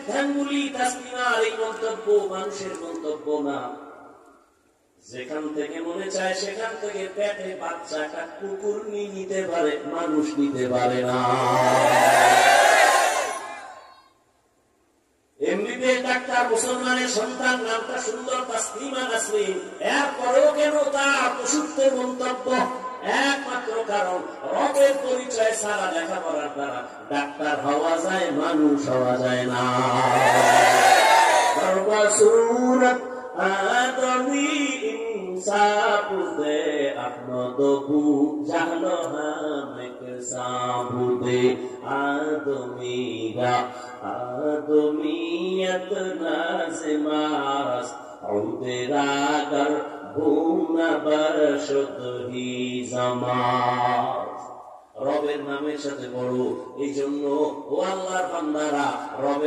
সিদ্ধান্তগুলি তাসলিমার এই মন্তব্য মানুষের মন্তব্য না। যেখান থেকে মনে চায় সেখান থেকে পেটে বাচ্চাটা কুকুর নিতে পারে, মানুষ নিতে পারে না। এমনিতে ডাক্তার মুসলমানের সন্তান, নামটা সুন্দর তাসলিমা নাসরিন, এরপরেও কেন তার পশুত্বের মন্তব্য? একমাত্র কারণ রবের পরিচয় ছাড়া লেখাপড়ার দ্বারা ডাক্তার হওয়া যায়, মানুষ হওয়া যায় না। সূরত আদমি ইনসাবুদে আহমদবু জাহলো হামেক সাবুদে আদমিরা আদমিয়ত নাজমাস আউদেরাগর ভুনা বরশত হি জামাস। রবের নামের সাথে বড়, এই জন্য ও আল্লাহর বান্দারা রবের